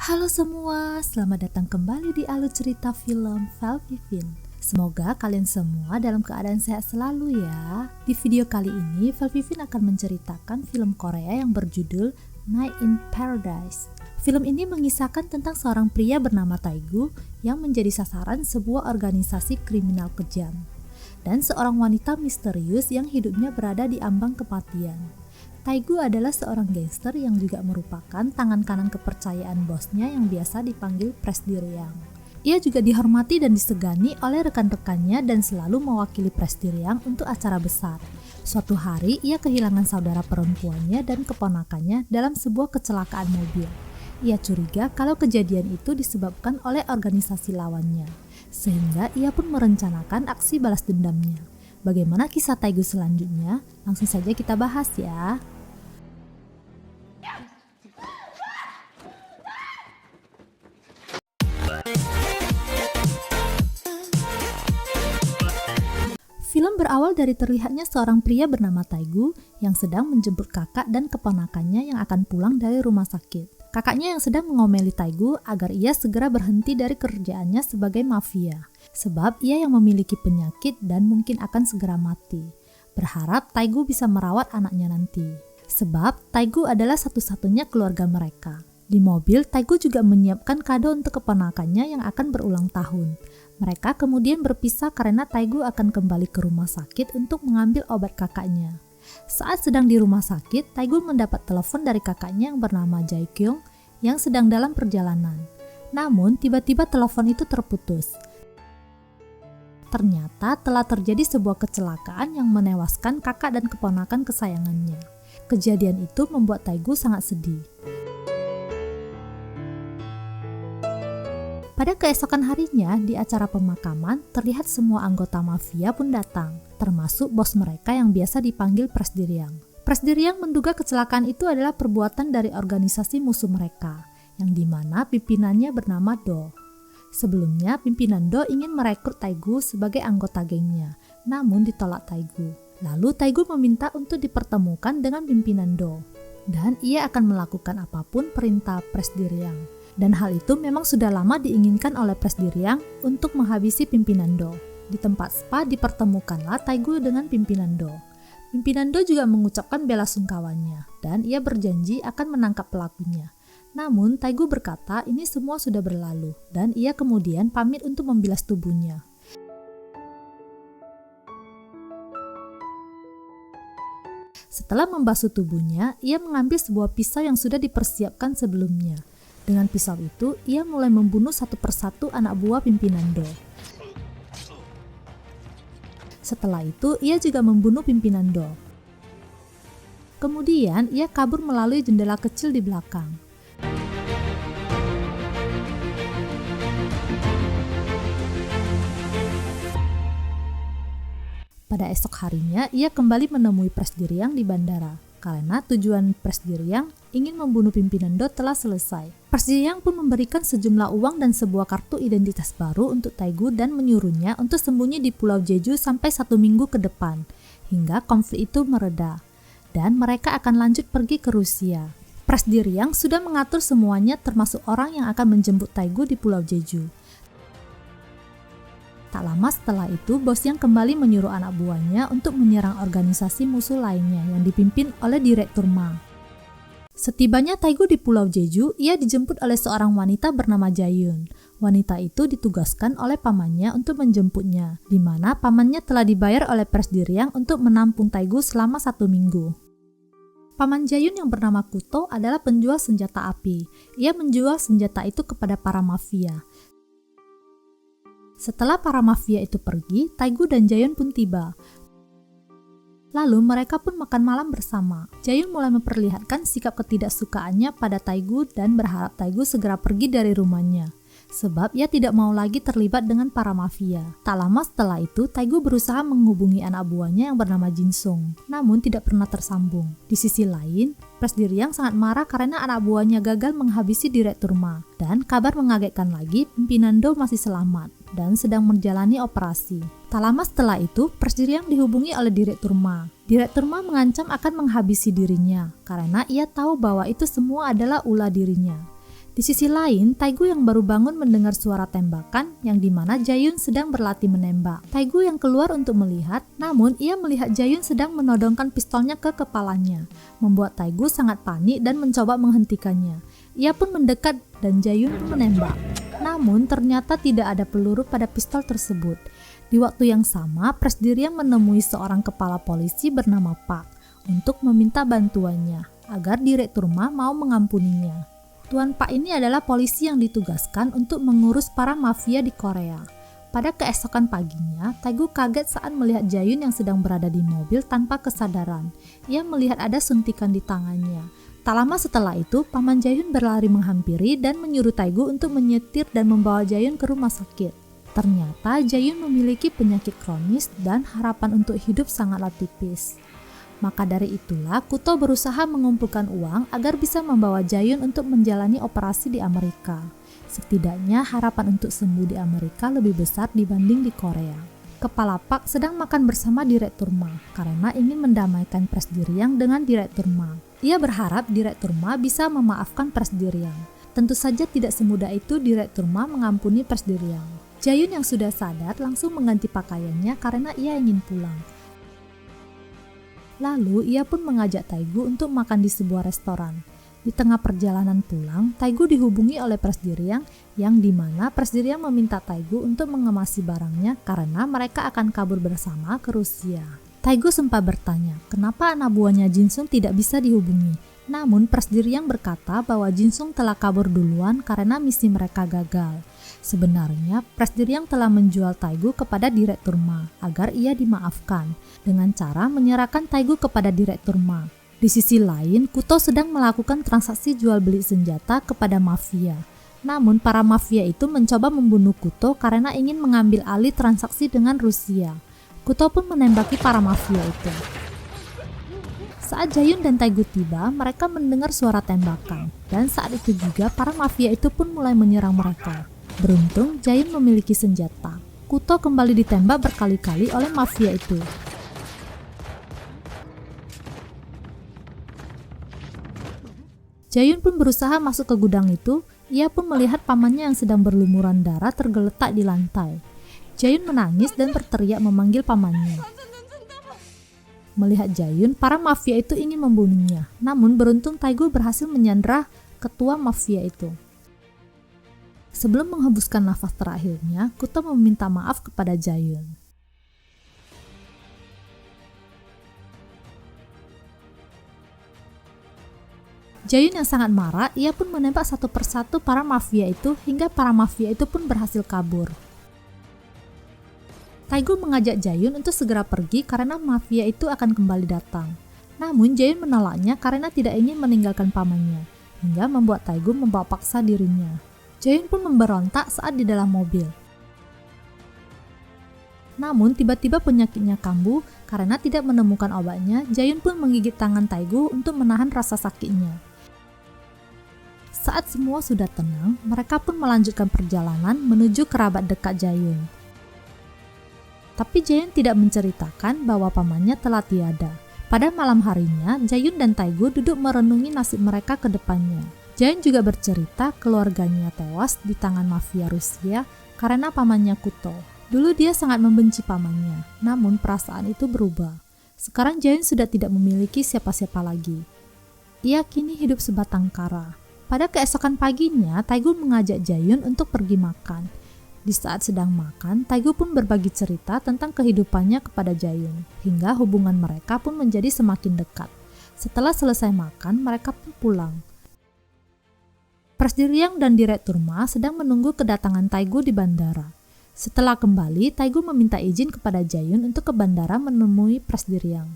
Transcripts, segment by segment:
Halo semua, selamat datang kembali di Alur Cerita Film Velvivin. Semoga kalian semua dalam keadaan sehat selalu ya. Di video kali ini, Velvivin akan menceritakan film Korea yang berjudul Night in Paradise. Film ini mengisahkan tentang seorang pria bernama Taegu yang menjadi sasaran sebuah organisasi kriminal kejam, dan seorang wanita misterius yang hidupnya berada di ambang kematian. Taegu adalah seorang gangster yang juga merupakan tangan kanan kepercayaan bosnya yang biasa dipanggil Presbyterian. Ia juga dihormati dan disegani oleh rekan-rekannya dan selalu mewakili Presbyterian untuk acara besar. Suatu hari, ia kehilangan saudara perempuannya dan keponakannya dalam sebuah kecelakaan mobil. Ia curiga kalau kejadian itu disebabkan oleh organisasi lawannya, sehingga ia pun merencanakan aksi balas dendamnya. Bagaimana kisah Taegu selanjutnya? Langsung saja kita bahas ya. Film berawal dari terlihatnya seorang pria bernama Taegu yang sedang menjemput kakak dan keponakannya yang akan pulang dari rumah sakit. Kakaknya yang sedang mengomeli Taegu agar ia segera berhenti dari kerjaannya sebagai mafia, sebab ia yang memiliki penyakit dan mungkin akan segera mati. Berharap Taegu bisa merawat anaknya nanti, sebab Taegu adalah satu-satunya keluarga mereka. Di mobil, Taegu juga menyiapkan kado untuk keponakannya yang akan berulang tahun. Mereka kemudian berpisah karena Taegu akan kembali ke rumah sakit untuk mengambil obat kakaknya. Saat sedang di rumah sakit, Taegu mendapat telepon dari kakaknya yang bernama Jae-kyung yang sedang dalam perjalanan. Namun, tiba-tiba telepon itu terputus. Ternyata telah terjadi sebuah kecelakaan yang menewaskan kakak dan keponakan kesayangannya. Kejadian itu membuat Taegu sangat sedih. Pada keesokan harinya, di acara pemakaman, terlihat semua anggota mafia pun datang, termasuk bos mereka yang biasa dipanggil Presbyterian. Presbyterian menduga kecelakaan itu adalah perbuatan dari organisasi musuh mereka, yang dimana pimpinannya bernama Do. Sebelumnya, pimpinan Do ingin merekrut Taegu sebagai anggota gengnya, namun ditolak Taegu. Lalu Taegu meminta untuk dipertemukan dengan pimpinan Do, dan ia akan melakukan apapun perintah Presbyterian. Dan hal itu memang sudah lama diinginkan oleh Presbyterian untuk menghabisi pimpinan Do. Di tempat spa dipertemukanlah Taegu dengan pimpinan Do. Pimpinan Do juga mengucapkan bela sungkawanya, dan ia berjanji akan menangkap pelakunya. Namun Taegu berkata ini semua sudah berlalu, dan ia kemudian pamit untuk membilas tubuhnya. Setelah membasuh tubuhnya, ia mengambil sebuah pisau yang sudah dipersiapkan sebelumnya. Dengan pisau itu, ia mulai membunuh satu persatu anak buah pimpinan Do. Setelah itu, ia juga membunuh pimpinan Do. Kemudian, ia kabur melalui jendela kecil di belakang. Pada esok harinya, ia kembali menemui Presbyterian di bandara, karena tujuan Presbyterian ingin membunuh pimpinan Do telah selesai. Presbyterian pun memberikan sejumlah uang dan sebuah kartu identitas baru untuk Taegu dan menyuruhnya untuk sembunyi di Pulau Jeju sampai 1 minggu ke depan, hingga konflik itu mereda, dan mereka akan lanjut pergi ke Rusia. Presbyterian sudah mengatur semuanya termasuk orang yang akan menjemput Taegu di Pulau Jeju. Tak lama setelah itu, bos yang kembali menyuruh anak buahnya untuk menyerang organisasi musuh lainnya yang dipimpin oleh Direktur Ma. Setibanya Taegu di Pulau Jeju, ia dijemput oleh seorang wanita bernama Jaehyun. Wanita itu ditugaskan oleh pamannya untuk menjemputnya, di mana pamannya telah dibayar oleh Presbyterian untuk menampung Taegu selama 1 minggu. Paman Jaehyun yang bernama Kuto adalah penjual senjata api. Ia menjual senjata itu kepada para mafia. Setelah para mafia itu pergi, Taegu dan Jaehyun pun tiba. Lalu mereka pun makan malam bersama. Jaehyun mulai memperlihatkan sikap ketidaksukaannya pada Taegu dan berharap Taegu segera pergi dari rumahnya, sebab ia tidak mau lagi terlibat dengan para mafia. Tak lama setelah itu, Taegu berusaha menghubungi anak buahnya yang bernama Jinsung, namun tidak pernah tersambung. Di sisi lain, Presbyterian sangat marah karena anak buahnya gagal menghabisi Direktur Ma, dan kabar mengagetkan lagi, pimpinan Do masih selamat dan sedang menjalani operasi. Tak lama setelah itu, Presbyterian dihubungi oleh Direktur Ma. Direktur Ma mengancam akan menghabisi dirinya karena ia tahu bahwa itu semua adalah ulah dirinya. Di sisi lain, Taegu yang baru bangun mendengar suara tembakan yang dimana Jae-yun sedang berlatih menembak. Taegu yang keluar untuk melihat, namun ia melihat Jae-yun sedang menodongkan pistolnya ke kepalanya, membuat Taegu sangat panik dan mencoba menghentikannya. Ia pun mendekat dan Jae-yun pun menembak. Namun ternyata tidak ada peluru pada pistol tersebut. Di waktu yang sama, Presbyterian menemui seorang kepala polisi bernama Park untuk meminta bantuannya agar Direktur Ma mau mengampuninya. Tuan Pak ini adalah polisi yang ditugaskan untuk mengurus para mafia di Korea. Pada keesokan paginya, Taegu kaget saat melihat Jae-yun yang sedang berada di mobil tanpa kesadaran. Ia melihat ada suntikan di tangannya. Tak lama setelah itu, Paman Jae-yun berlari menghampiri dan menyuruh Taegu untuk menyetir dan membawa Jae-yun ke rumah sakit. Ternyata Jae-yun memiliki penyakit kronis dan harapan untuk hidup sangatlah tipis. Maka dari itulah Kuto berusaha mengumpulkan uang agar bisa membawa Jae-yun untuk menjalani operasi di Amerika. Setidaknya harapan untuk sembuh di Amerika lebih besar dibanding di Korea. Kepala Park sedang makan bersama Direktur Ma karena ingin mendamaikan Presbyterian dengan Direktur Ma. Ia berharap Direktur Ma bisa memaafkan Presbyterian. Tentu saja tidak semudah itu Direktur Ma mengampuni Presbyterian. Jae-yun yang sudah sadar langsung mengganti pakaiannya karena ia ingin pulang. Lalu ia pun mengajak Taegu untuk makan di sebuah restoran. Di tengah perjalanan pulang, Taegu dihubungi oleh Presbyterian yang dimana Presbyterian meminta Taegu untuk mengemasi barangnya karena mereka akan kabur bersama ke Rusia. Taegu sempat bertanya, kenapa anak buahnya Jin-sung tidak bisa dihubungi. Namun Presbyterian berkata bahwa Jin-sung telah kabur duluan karena misi mereka gagal. Sebenarnya, Presbyterian telah menjual Taegu kepada Direktur Ma agar ia dimaafkan dengan cara menyerahkan Taegu kepada Direktur Ma. Di sisi lain, Kuto sedang melakukan transaksi jual beli senjata kepada mafia. Namun para mafia itu mencoba membunuh Kuto karena ingin mengambil alih transaksi dengan Rusia. Kuto pun menembaki para mafia itu. Saat Jae-yun dan Taegu tiba, mereka mendengar suara tembakan. Dan saat itu juga para mafia itu pun mulai menyerang mereka. Beruntung, Jae-yun memiliki senjata. Kuto kembali ditembak berkali-kali oleh mafia itu. Jae-yun pun berusaha masuk ke gudang itu. Ia pun melihat pamannya yang sedang berlumuran darah tergeletak di lantai. Jae-yun menangis dan berteriak memanggil pamannya. Melihat Jae-yun, para mafia itu ingin membunuhnya. Namun beruntung Taegu berhasil menyandera ketua mafia itu. Sebelum menghembuskan nafas terakhirnya, Kuto meminta maaf kepada Jae-yun. Jae-yun yang sangat marah, ia pun menembak satu persatu para mafia itu hingga para mafia itu pun berhasil kabur. Taegu mengajak Jae-yun untuk segera pergi karena mafia itu akan kembali datang. Namun Jae-yun menolaknya karena tidak ingin meninggalkan pamannya, hingga membuat Taegu membawa paksa dirinya. Jae-yun pun memberontak saat di dalam mobil. Namun tiba-tiba penyakitnya kambuh karena tidak menemukan obatnya. Jae-yun pun menggigit tangan Taegu untuk menahan rasa sakitnya. Saat semua sudah tenang, mereka pun melanjutkan perjalanan menuju kerabat dekat Jae-yun. Tapi Jae-yun tidak menceritakan bahwa pamannya telah tiada. Pada malam harinya, Jae-yun dan Taegu duduk merenungi nasib mereka ke depannya. Jae-yun juga bercerita keluarganya tewas di tangan mafia Rusia karena pamannya Kuto. Dulu dia sangat membenci pamannya, namun perasaan itu berubah. Sekarang Jae-yun sudah tidak memiliki siapa-siapa lagi. Ia kini hidup sebatang kara. Pada keesokan paginya, Taegu mengajak Jae-yun untuk pergi makan. Di saat sedang makan, Taegu pun berbagi cerita tentang kehidupannya kepada Jae-yun, hingga hubungan mereka pun menjadi semakin dekat. Setelah selesai makan, mereka pun pulang. Presbyterian dan Direktur Ma sedang menunggu kedatangan Taegu di bandara. Setelah kembali, Taegu meminta izin kepada Jae-yun untuk ke bandara menemui Presbyterian.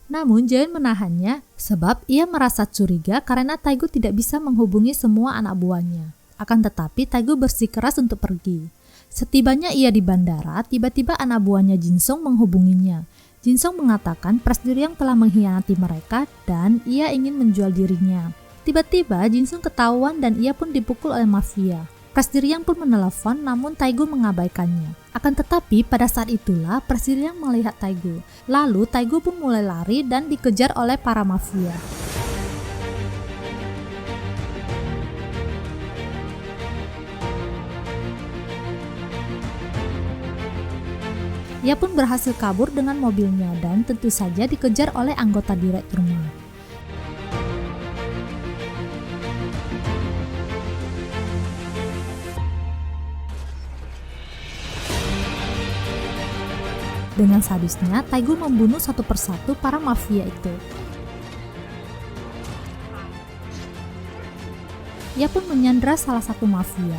Namun Jae-yun menahannya sebab ia merasa curiga karena Taegu tidak bisa menghubungi semua anak buahnya. Akan tetapi Taegu bersikeras untuk pergi. Setibanya ia di bandara, tiba-tiba anak buahnya Jin-sung menghubunginya. Jin-sung mengatakan Presbyterian telah mengkhianati mereka dan ia ingin menjual dirinya. Tiba-tiba Jin-sung ketahuan dan ia pun dipukul oleh mafia. Presbyterian pun menelepon namun Taegu mengabaikannya. Akan tetapi pada saat itulah Presbyterian melihat Taegu. Lalu Taegu pun mulai lari dan dikejar oleh para mafia. Ia pun berhasil kabur dengan mobilnya dan tentu saja dikejar oleh anggota Direktur Ma. Dengan sadisnya, Taegu membunuh satu persatu para mafia itu. Ia pun menyandra salah satu mafia.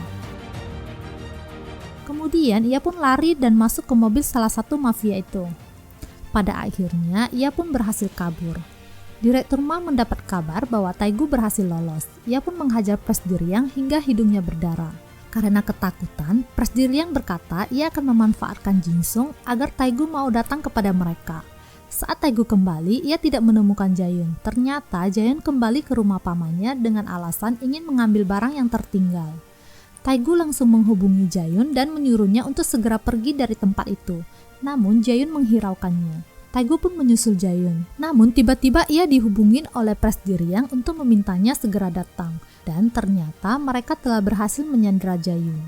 Kemudian ia pun lari dan masuk ke mobil salah satu mafia itu. Pada akhirnya ia pun berhasil kabur. Direktur Ma mendapat kabar bahwa Taegu berhasil lolos. Ia pun menghajar Presbyriang hingga hidungnya berdarah. Karena ketakutan, Presbyriang berkata ia akan memanfaatkan Jin Sung agar Taegu mau datang kepada mereka. Saat Taegu kembali, ia tidak menemukan Jae-yun. Ternyata Jae-yun kembali ke rumah pamannya dengan alasan ingin mengambil barang yang tertinggal. Taegu langsung menghubungi Jae-yun dan menyuruhnya untuk segera pergi dari tempat itu. Namun Jae-yun menghiraukannya. Taegu pun menyusul Jae-yun. Namun tiba-tiba ia dihubungin oleh Presbyriang untuk memintanya segera datang. Dan ternyata mereka telah berhasil menyandra Jae-yun.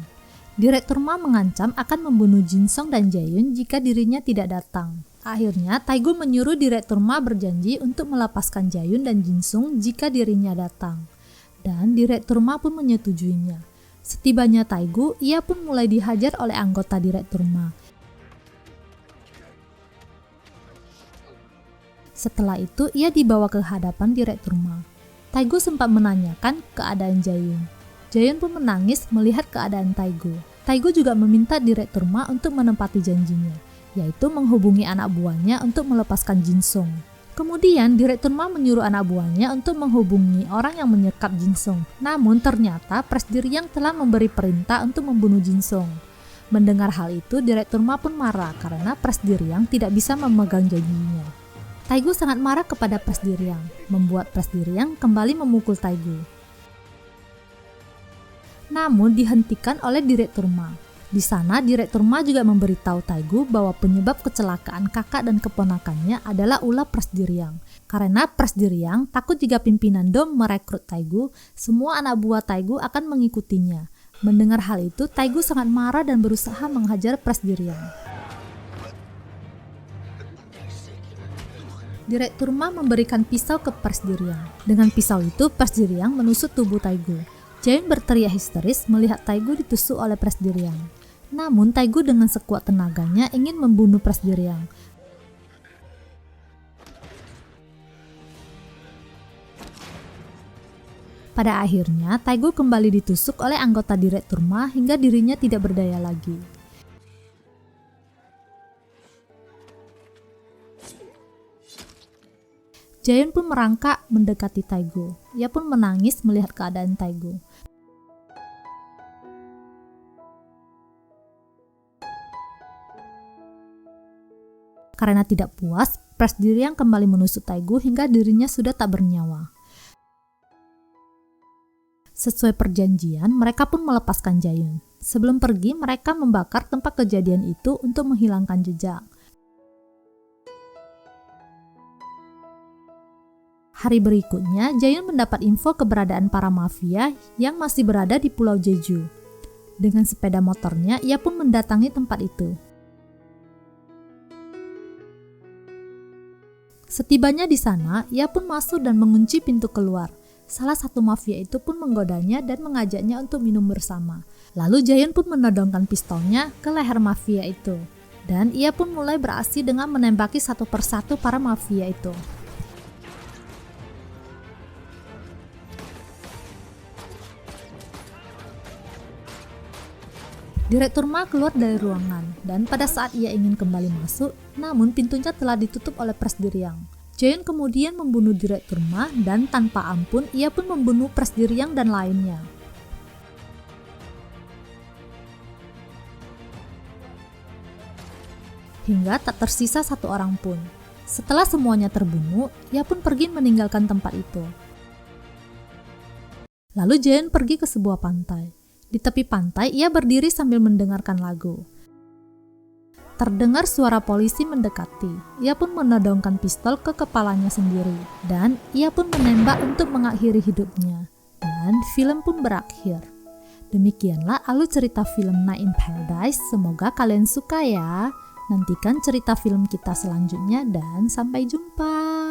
Direktur Ma mengancam akan membunuh Jin Sung dan Jae-yun jika dirinya tidak datang. Akhirnya, Taegu menyuruh Direktur Ma berjanji untuk melepaskan Jae-yun dan Jin Sung jika dirinya datang. Dan Direktur Ma pun menyetujuinya. Setibanya Taegu, ia pun mulai dihajar oleh anggota Direktur Ma. Setelah itu, ia dibawa ke hadapan Direktur Ma. Taegu sempat menanyakan keadaan Jae-yun. Jae-yun pun menangis melihat keadaan Taegu. Taegu juga meminta Direktur Ma untuk menepati janjinya, yaitu menghubungi anak buahnya untuk melepaskan Jin Sung. Kemudian Direktur Ma menyuruh anak buahnya untuk menghubungi orang yang menyekap Jin Sung. Namun ternyata Presbyriang telah memberi perintah untuk membunuh Jin Sung. Mendengar hal itu, Direktur Ma pun marah karena Presbyriang tidak bisa memegang janjinya. Taegu sangat marah kepada Presbyriang, membuat Presbyriang kembali memukul Taegu. Namun dihentikan oleh Direktur Ma. Di sana, Direktur Ma juga memberitahu Taegu bahwa penyebab kecelakaan kakak dan keponakannya adalah ulah Presbyriang. Karena Presbyriang takut jika pimpinan Dom merekrut Taegu, semua anak buah Taegu akan mengikutinya. Mendengar hal itu, Taegu sangat marah dan berusaha menghajar Presbyriang. Direktur Ma memberikan pisau ke Presbyriang. Dengan pisau itu, Presbyriang menusuk tubuh Taegu. Jae-yun berteriak histeris melihat Taegu ditusuk oleh Presbyriang. Namun Taegu dengan sekuat tenaganya ingin membunuh Presbyriang. Pada akhirnya, Taegu kembali ditusuk oleh anggota Direktur Ma hingga dirinya tidak berdaya lagi. Jae-yun pun merangkak mendekati Taegu. Ia pun menangis melihat keadaan Taegu. Karena tidak puas, Presbyriang kembali menusuk Taegu hingga dirinya sudah tak bernyawa. Sesuai perjanjian, mereka pun melepaskan Jae-yun. Sebelum pergi, mereka membakar tempat kejadian itu untuk menghilangkan jejak. Hari berikutnya, Jae-yun mendapat info keberadaan para mafia yang masih berada di Pulau Jeju. Dengan sepeda motornya, ia pun mendatangi tempat itu. Setibanya di sana, ia pun masuk dan mengunci pintu keluar. Salah satu mafia itu pun menggodanya dan mengajaknya untuk minum bersama. Lalu Jae-yun pun menodongkan pistolnya ke leher mafia itu. Dan ia pun mulai beraksi dengan menembaki satu persatu para mafia itu. Direktur Ma keluar dari ruangan, dan pada saat ia ingin kembali masuk, namun pintunya telah ditutup oleh Presbyriang. Jae-yun kemudian membunuh Direktur Ma, dan tanpa ampun ia pun membunuh Presbyriang dan lainnya. Hingga tak tersisa satu orang pun. Setelah semuanya terbunuh, ia pun pergi meninggalkan tempat itu. Lalu Jae-yun pergi ke sebuah pantai. Di tepi pantai, ia berdiri sambil mendengarkan lagu. Terdengar suara polisi mendekati. Ia pun menodongkan pistol ke kepalanya sendiri. Dan ia pun menembak untuk mengakhiri hidupnya. Dan film pun berakhir. Demikianlah alur cerita film Night in Paradise. Semoga kalian suka ya. Nantikan cerita film kita selanjutnya dan sampai jumpa.